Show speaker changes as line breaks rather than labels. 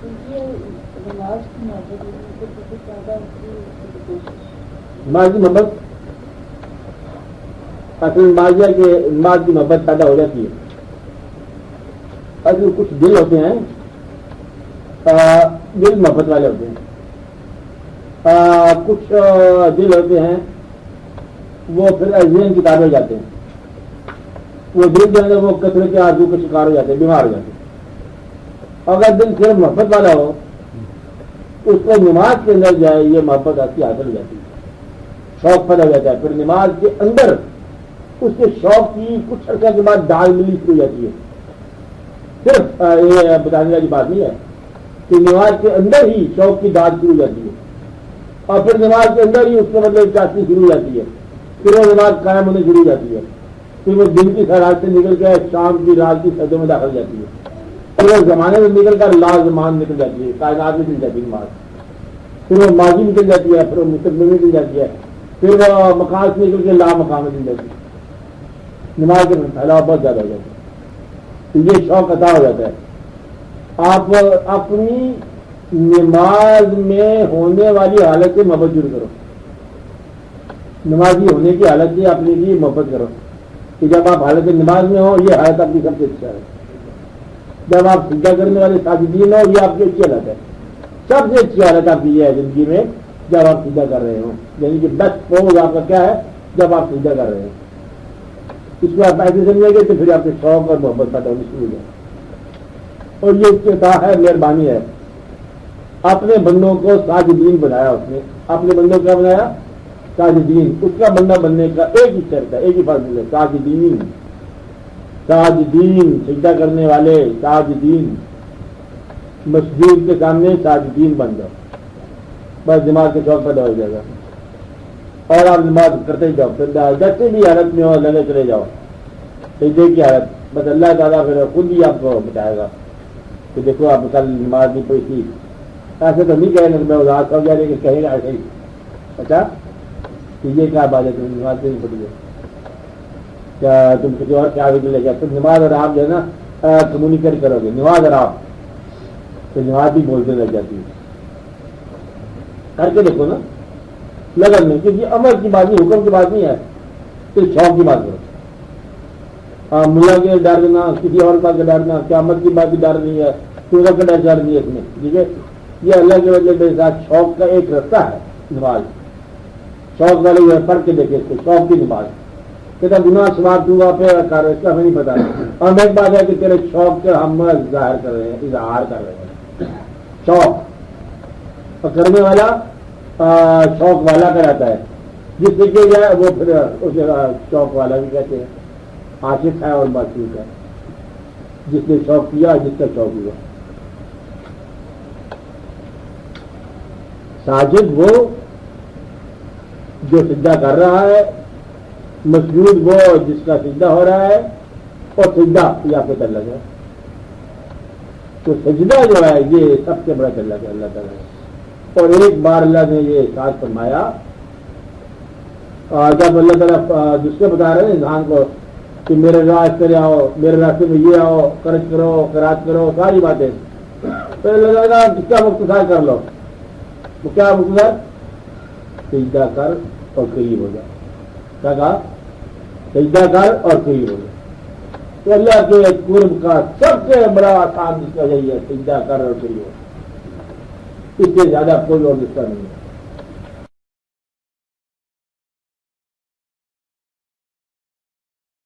نماز کی محبت اصل نماز کہ نماز کی محبت پیدا ہو جاتی ہے. اصل کچھ دل ہوتے ہیں دل محبت والے ہوتے ہیں, کچھ دل ہوتے ہیں وہ پھر ذہن کی تابع ہو جاتے ہیں. وہ دل جو ہے وہ کثرت کے آرزو کا شکار ہو جاتے ہیں, بیمار ہو جاتے ہیں. اگر دل صرف محبت والا ہو اس کو نماز کے اندر جائے یہ محبت ایسی حاصل ہو جاتی ہے, شوق پیدا ہو جاتا ہے. پھر نماز کے اندر اس کے شوق کی کچھ عرصہ کے بعد ڈال ملی شروع ہو جاتی ہے. صرف یہ بتانے والی بات نہیں ہے کہ نماز کے اندر ہی شوق کی داد شروع ہو جاتی ہے اور پھر نماز کے اندر ہی اس کا مطلب چاشنی شروع ہو جاتی ہے. پھر وہ نماز قائم ہونے شروع ہو جاتی ہے. پھر وہ دن کی سرحد سے نکل کے شام کی رات کی صدیوں میں داخل جاتی ہے. پھر وہ زمانے میں نکل کر لازمان نکل جاتی ہے, کائنات میں نکل جاتی ہے نماز. پھر وہ ماضی نکل جاتی ہے, پھر وہ مستقبل میں نکل جاتی ہے, پھر وہ مقام سے نکل کے لامقام میں نکل جاتی ہے. نماز کا پھیلاؤ بہت زیادہ ہو جاتا ہے. تو یہ شوق عطا ہو جاتا ہے. آپ اپنی نماز میں ہونے والی حالت سے محبت شروع کرو. نمازی ہونے کی حالت سے اپنے لیے محبت کرو کہ جب آپ حالت نماز میں ہو یہ حالت آپ کی سب سے اچھا ہے. جب آپ سجدہ کرنے والے ساجدین ہو یہ آپ کی اچھی حالت ہے. سب سے اچھی حالت آپ کی یہ ہے زندگی میں جب آپ سجدہ کر رہے ہوں, یعنی کہ بیسٹ پوز آپ کا کیا ہے جب آپ سجدہ کر رہے ہیں. اس کو آپ ایسے سمجھیں گے تو پھر آپ کے شوق اور محبت پیدا ہونی شروع ہو جائے. اور یہ افتتاح ہے, مہربانی ہے. اپنے بندوں کو ساجدین بنایا اس نے. اپنے بندوں کو کیا بنایا؟ ساجدین. اس کا بندہ بننے کا ایک ہی شرط ہے, ایک ہی فاصلہ ہے, ساجدین. ساجدین سجدہ کرنے والے, ساجدین. مسجود کے سامنے ساجدین بن جاؤ, بس دماغ کے شوق پیدا ہو جائے گا. اور آپ نماز کرتے ہی جاؤ, جیسے بھی حالت میں ہو لگے چلے جاؤ سجدے کی حالت. بس اللہ تعالیٰ پھر خود ہی آپ کو بتائے گا کہ دیکھو آپ کل نماز نہیں پڑھی تھی. ایسے تو نہیں کہیں گے میں اداس ہو گیا, لیکن کہیں گا ایسے ہی. اچھا کہ یہ کیا بات ہے, تم نماز نہیں پڑھی ہے, کیا تم کسی اور کیا بھی لے جاؤ. تم نماز اور آپ جو ہے نا کمیونیکیٹ کرو گے, نماز اور آپ تو نماز بھی بولتے لگ جاتی ہے. کر کے دیکھو نا لگن میں, کیونکہ امر کی بات نہیں, حکم کی بات نہیں ہے, صرف شوق کی بات کرو. ملا کے ڈرنا, کسی اور بات کا ڈرنا, قیامت کی بات کی ڈر نہیں ہے, سورج کا ڈر نہیں ہے اس میں. ٹھیک ہے, یہ اللہ کے وجہ کے ساتھ شوق کا ایک رستہ ہے نماز. شوق والے جو ہے پڑھ کے دیکھے اس کو, شوق کی نماز. کہتا گناہ سوار دوں گا پھر کر اس کا ہمیں نہیں پتا. اور ایک بات ہے کہ تیرے شوق کے ہم ظاہر کر رہے ہیں, اظہار کر رہے ہیں. شوق اور کرنے والا شوق والا کراتا ہے. جس سے کہ جائے وہ پھر اسے شوق والا بھی کہتے ہیں. عاشق ہے اور معشوق ہے, جس نے شوق کیا جس کا شوق ہوا. ساجد وہ جو سجدہ کر رہا ہے, مسجود وہ جس کا سجدہ ہو رہا ہے, اور سجدہ یہ آپ کو تعلق ہے. تو سجدہ جو ہے یہ سب سے بڑا تعلق ہے اللہ تعالیٰ ہے. اور ایک بار اللہ نے یہ ساتھ فرمایا جب اللہ تعالیٰ دوسرے بتا رہے ہیں انسان کو کہ میرے راستے میں آؤ, میرے راستے میں یہ آؤ, قرض کرو, قرات کرو, ساری باتیں. پھر اللہ تعالیٰ کس کا مختصر کر لو, تو کیا مختصر سجدہ کر اور قریب ہو جا. کیا کہا؟ سجدہ کر اور قریب ہو جا. تو اللہ کے قرب کا سب سے بڑا آسان جس کا یہی ہے, سجدہ کر اور قریب ہو. اس سے زیادہ کوئی اور رشتہ نہیں ہے.